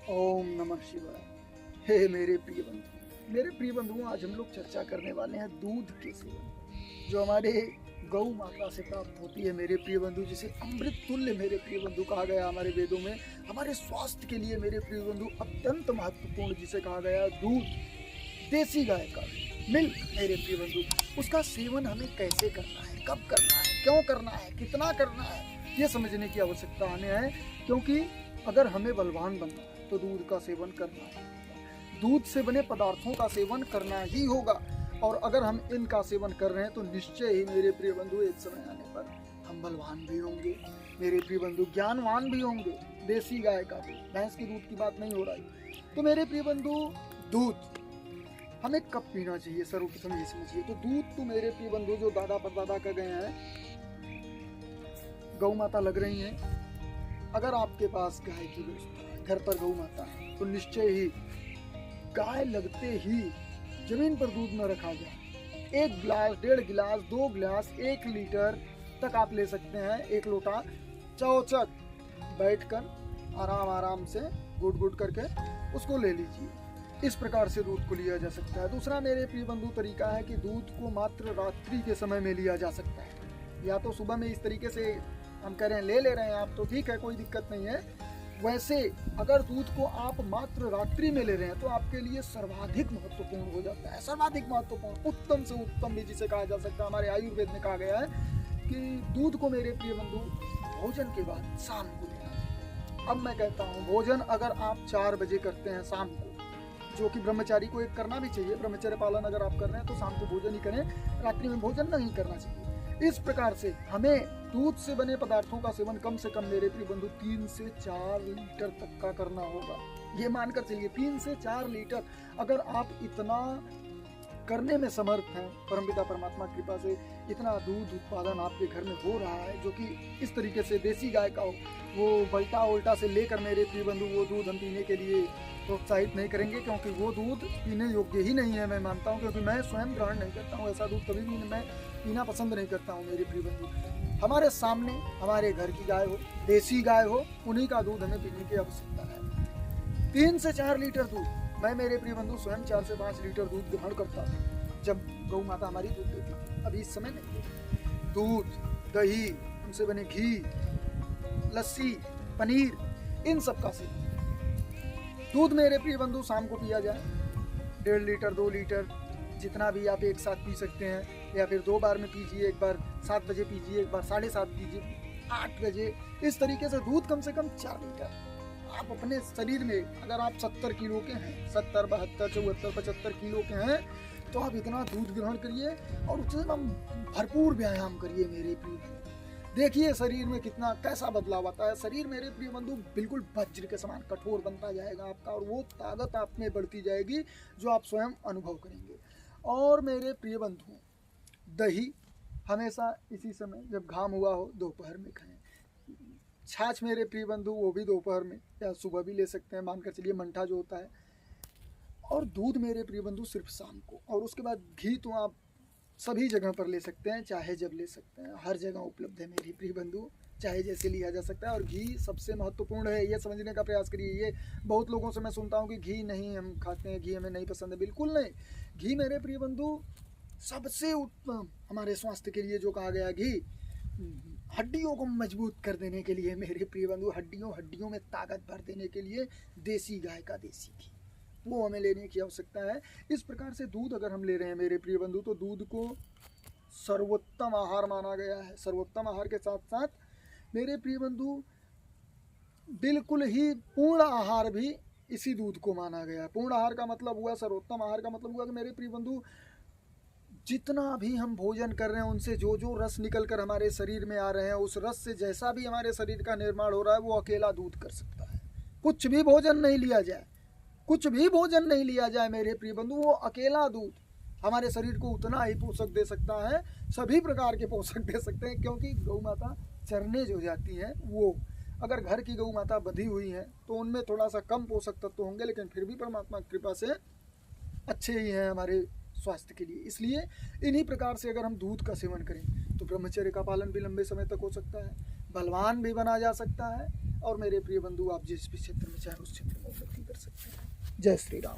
ओम नमः शिवाय। हे मेरे प्रिय बंधुओं, आज हम लोग चर्चा करने वाले हैं दूध के सेवन जो हमारे गौ माता से प्राप्त होती है। मेरे प्रिय बंधु, जिसे अमृत तुल्य मेरे प्रिय बंधु कहा गया हमारे वेदों में, हमारे स्वास्थ्य के लिए मेरे प्रिय बंधु अत्यंत महत्वपूर्ण, जिसे कहा गया दूध, देसी गाय का मिल्क। मेरे प्रिय बंधु, उसका सेवन हमें कैसे करना है, कब करना है, क्यों करना है, कितना करना है, ये समझने की आवश्यकता हमें है। क्योंकि अगर हमें बलवान बनना है तो दूध का सेवन करना है, दूध से बने पदार्थों का सेवन करना ही होगा। और अगर हम इनका सेवन कर रहे हैं तो निश्चय ही मेरे प्रिय बंधु एक समय आने पर हम बलवान भी होंगे, मेरे प्रिय बंधु ज्ञानवान भी होंगे। देसी गाय का दूध, भैंस के दूध की बात नहीं हो रही। तो मेरे प्रिय बंधु, दूध हमें कब पीना चाहिए, सर्वप्रथम ये समझिए। तो दूध तो मेरे प्रिय बंधु जो दादा परदादा का गए हैं, गौ माता लग रही हैं। अगर आपके पास गाय की व्यवस्था है, घर पर गौ माता है, तो निश्चय ही गाय लगते ही जमीन पर दूध न रखा जाए। 1 गिलास, 1.5 गिलास, 2 गिलास, 1 लीटर तक आप ले सकते हैं। 1 लोटा चौचक बैठकर आराम से गुट गुट करके उसको ले लीजिए। इस प्रकार से दूध को लिया जा सकता है। दूसरा मेरे प्रिय बंधु तरीका है कि दूध को मात्र रात्रि के समय में लिया जा सकता है। या तो सुबह में इस तरीके से हम कह रहे हैं ले रहे हैं आप, तो ठीक है, कोई दिक्कत नहीं है। वैसे अगर दूध को आप मात्र रात्रि में ले रहे हैं तो आपके लिए सर्वाधिक महत्वपूर्ण हो जाता है। सर्वाधिक महत्वपूर्ण, उत्तम से उत्तम भी जिसे कहा जा सकता है। हमारे आयुर्वेद में कहा गया है कि दूध को मेरे प्रिय बंधु भोजन के बाद शाम को लेना चाहिए। अब मैं कहता हूँ, भोजन अगर आप 4 बजे करते हैं शाम को, जो कि ब्रह्मचारी को एक करना भी चाहिए, ब्रह्मचर्य पालन अगर आप कर रहे हैं तो शाम को भोजन ही करें, रात्रि में भोजन नहीं करना चाहिए। इस प्रकार से हमें दूध से बने पदार्थों का सेवन कम से कम मेरे प्रिय बंधु 3 से 4 लीटर तक का करना होगा। ये मानकर चलिए 3 से 4 लीटर। अगर आप इतना करने में समर्थ हैं, परमपिता परमात्मा की कृपा से इतना दूध उत्पादन आपके घर में हो रहा है, जो कि इस तरीके से देसी गाय का हो, वो बल्टा उल्टा से लेकर मेरे प्रिय बंधु वो दूध हम पीने के लिए प्रोत्साहित नहीं करेंगे, क्योंकि वो दूध पीने योग्य ही नहीं है। मैं मानता हूँ, क्योंकि मैं स्वयं ग्रहण नहीं करता हूँ ऐसा दूध, कभी भी मैं पीना पसंद नहीं करता हूँ। मेरे प्रिय बंधु, हमारे सामने हमारे घर की गाय हो, देसी गाय हो, उन्हीं का दूध हमें पीने की आवश्यकता है। 3 से 4 लीटर दूध, मैं मेरे प्रिय बंधु स्वयं 4 से 5 लीटर दूध ग्रहण करता था जब गौ माता हमारी दूध देती थी। अभी इस समय नहीं। दूध, दही, उनसे बने घी, लस्सी, पनीर, इन सब का सेवन। दूध मेरे प्रिय बंधु शाम को पिया जाए, 1.5 लीटर, 2 लीटर, जितना भी आप एक साथ पी सकते हैं। या फिर 2 बार में पीजिए, एक बार 7 बजे पीजिए, एक बार 7:30 पीजिए, 8 बजे। इस तरीके से दूध कम से कम 4 लीटर आप अपने शरीर में, अगर आप 70 किलो के हैं, 70, 72, 74, 75 किलो के हैं, तो आप इतना दूध ग्रहण करिए और उससे भरपूर व्यायाम करिए। मेरे प्रिय बंधु, देखिए शरीर में कितना कैसा बदलाव आता है। शरीर मेरे प्रिय बंधु बिल्कुल वज्र के समान कठोर बनता जाएगा आपका, और वो ताकत आप में बढ़ती जाएगी जो आप स्वयं अनुभव करेंगे। और मेरे प्रिय बंधु, दही हमेशा इसी समय जब घाम हुआ हो दोपहर में खाएं। छाछ मेरे प्रिय बंधु वो भी दोपहर में या सुबह भी ले सकते हैं, मानकर चलिए मंठा जो होता है। और दूध मेरे प्रिय बंधु सिर्फ शाम को। और उसके बाद घी तो आप सभी जगह पर ले सकते हैं, चाहे जब ले सकते हैं, हर जगह उपलब्ध है मेरे प्रिय बंधु, चाहे जैसे लिया जा सकता है। और घी सबसे महत्वपूर्ण है, ये समझने का प्रयास करिए। ये बहुत लोगों से मैं सुनता हूँ कि घी नहीं हम खाते हैं, घी हमें नहीं पसंद है। बिल्कुल नहीं, घी मेरे प्रिय बंधु सबसे उत्तम हमारे स्वास्थ्य के लिए जो कहा गया घी, हड्डियों को मजबूत कर देने के लिए मेरे प्रिय बंधु, हड्डियों में ताकत भर देने के लिए देसी गाय का देसी घी, वो हमें लेने की आवश्यकता है। इस प्रकार से दूध अगर हम ले रहे हैं मेरे प्रिय बंधु, तो दूध को सर्वोत्तम आहार माना गया है। सर्वोत्तम आहार के साथ साथ मेरे प्रिय बंधु बिल्कुल ही पूर्ण आहार भी इसी दूध को माना गया है। पूर्ण आहार का मतलब हुआ, सर्वोत्तम आहार का मतलब हुआ कि मेरे प्रिय बंधु जितना भी हम भोजन कर रहे हैं, उनसे जो जो रस निकल कर हमारे शरीर में आ रहे हैं, उस रस से जैसा भी हमारे शरीर का निर्माण हो रहा है, वो अकेला दूध कर सकता है। कुछ भी भोजन नहीं लिया जाए, कुछ भी भोजन नहीं लिया जाए मेरे प्रिय बंधु, वो अकेला दूध हमारे शरीर को उतना ही पोषक दे सकता है, सभी प्रकार के पोषक दे सकते हैं। क्योंकि गौ माता चरने जो जाती हैं, वो अगर घर की गौ माता बंधी हुई हैं तो उनमें थोड़ा सा कम पोषक तत्व होंगे, लेकिन फिर भी परमात्मा की कृपा से अच्छे ही हैं हमारे स्वास्थ्य के लिए। इसलिए इन्हीं प्रकार से अगर हम दूध का सेवन करें तो ब्रह्मचर्य का पालन भी लंबे समय तक हो सकता है, बलवान भी बना जा सकता है, और मेरे प्रिय बंधु, आप जिस भी क्षेत्र में चाहे उस क्षेत्र में उन्नति कर सकते हैं। जय श्री राम।